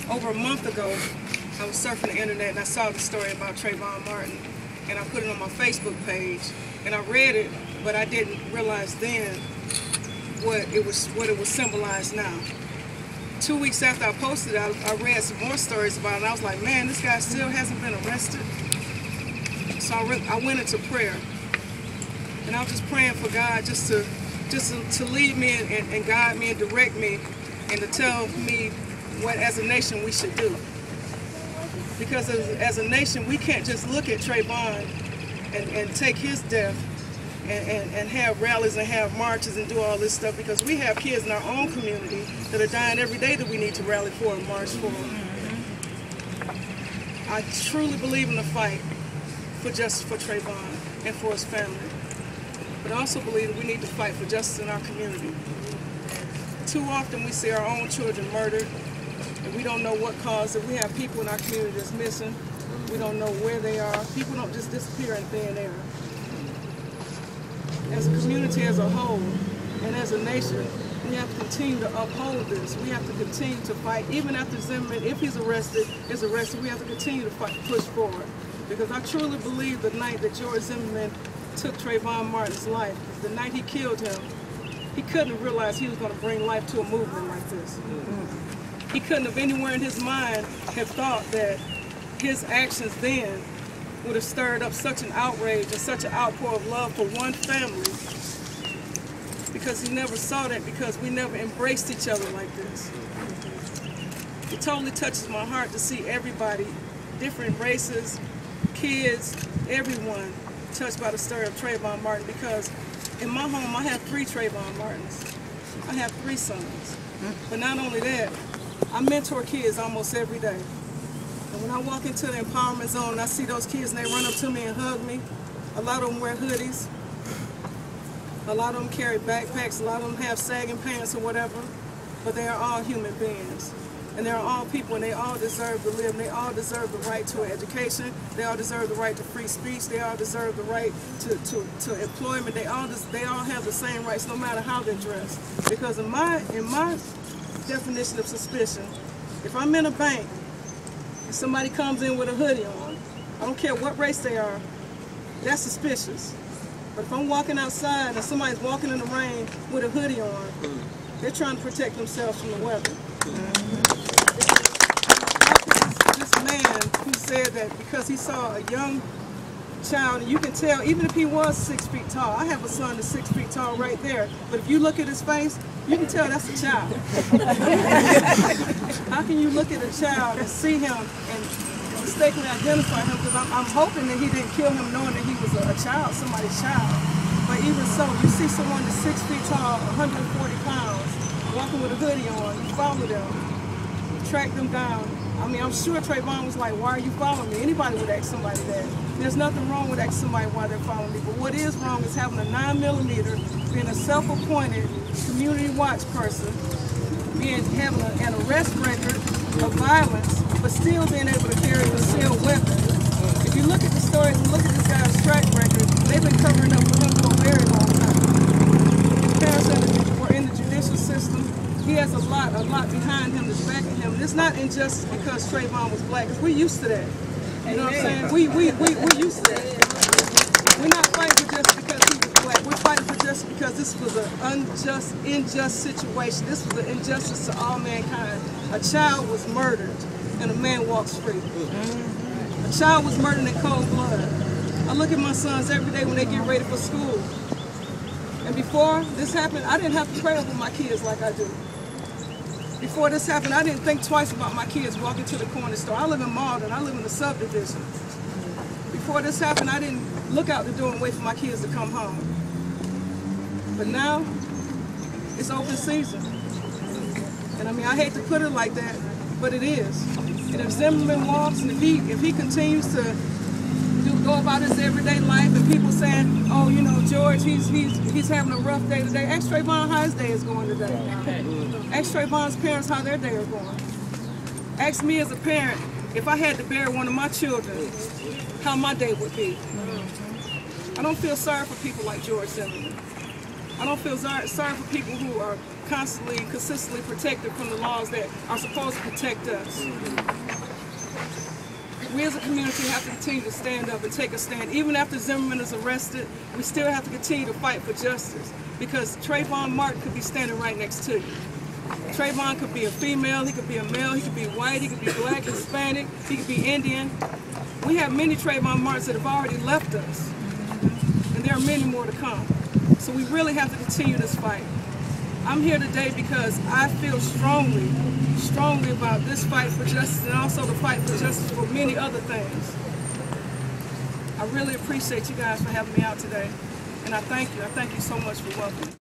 over a month ago, I was surfing the internet and I saw the story about Trayvon Martin, and I put it on my Facebook page, and I read it, but I didn't realize then what it was symbolized now. 2 weeks after I posted it, I read some more stories about it, and I was like, man, this guy still hasn't been arrested. So I went into prayer, and I was just praying for God just to lead me and guide me and direct me, and to tell me what as a nation we should do. Because as a nation, we can't just look at Trayvon and take his death and have rallies and have marches and do all this stuff, because we have kids in our own community that are dying every day that we need to rally for and march for. I truly believe in the fight for justice for Trayvon and for his family. But I also believe that we need to fight for justice in our community. Too often we see our own children murdered, and we don't know what caused it. We have people in our community that's missing. We don't know where they are. People don't just disappear in thin air. As a community as a whole, and as a nation, we have to continue to uphold this. We have to continue to fight. Even after Zimmerman, if he's arrested, we have to continue to fight, push forward. Because I truly believe the night that George Zimmerman took Trayvon Martin's life, the night he killed him, he couldn't have realized he was going to bring life to a movement like this. He couldn't have anywhere in his mind have thought that his actions then would have stirred up such an outrage and such an outpour of love for one family, because he never saw that, because we never embraced each other like this. It totally touches my heart to see everybody, different races, kids, everyone touched by the story of Trayvon Martin, because in my home I have 3 Trayvon Martins. I have 3 sons. But not only that, I mentor kids almost every day. And when I walk into the empowerment zone and I see those kids and they run up to me and hug me, a lot of them wear hoodies, a lot of them carry backpacks, a lot of them have sagging pants or whatever, but they are all human beings. And they're all people, and they all deserve to live, and they all deserve the right to education, they all deserve the right to free speech, they all deserve the right to employment, they all have the same rights no matter how they're dressed. Because in my definition of suspicion, if I'm in a bank and somebody comes in with a hoodie on, I don't care what race they are, that's suspicious. But if I'm walking outside and somebody's walking in the rain with a hoodie on, they're trying to protect themselves from the weather. This man who said that because he saw a young child, and you can tell, even if he was 6 feet tall, I have a son that's 6 feet tall right there, but if you look at his face, you can tell that's a child. How can you look at a child and see him and mistakenly identify him? Because I'm hoping that he didn't kill him knowing that he was a child, somebody's child. But even so, you see someone that's 6 feet tall, 140 pounds, walking with a hoodie on, you follow them, you track them down. I mean, I'm sure Trayvon was like, why are you following me? Anybody would ask somebody that. There's nothing wrong with asking somebody why they're following me, but what is wrong is having a 9mm, being a self-appointed community watch person, having an arrest record of violence, but still being able to carry a concealed weapon. If you look at the stories and look at this guy's track record, they've been covering up for him for a very long time. His parents were in the judicial system. He has a lot behind him that's backing him. And it's not injustice because Trayvon was black, because we're used to that. You know what I'm saying? We're used to that. We're not fighting for justice because he was black. We're fighting for justice because this was an unjust situation. This was an injustice to all mankind. A child was murdered and a man walks free. A child was murdered in cold blood. I look at my sons every day when they get ready for school. And before this happened, I didn't have to pray over my kids like I do. Before this happened, I didn't think twice about my kids walking to the corner store. I live in Malden. I live in the subdivision. Before this happened, I didn't look out the door and wait for my kids to come home. But now, it's open season. And I mean, I hate to put it like that, but it is. And if Zimmerman walks, and if he continues to go about his everyday life, and people saying, oh, you know, George, he's having a rough day today. Ask Trayvon how his day is going today. Ask Trayvon's parents how their day is going. Ask me as a parent, if I had to bury one of my children, how my day would be. I don't feel sorry for people like George Zimmerman. I don't feel sorry for people who are constantly and consistently protected from the laws that are supposed to protect us. We as a community have to continue to stand up and take a stand. Even after Zimmerman is arrested, we still have to continue to fight for justice, because Trayvon Martin could be standing right next to you. Trayvon could be a female, he could be a male, he could be white, he could be black, Hispanic, he could be Indian. We have many Trayvon Martins that have already left us, and there are many more to come. So we really have to continue this fight. I'm here today because I feel strongly about this fight for justice, and also the fight for justice for many other things. I really appreciate you guys for having me out today, and I thank you. I thank you so much for welcoming me.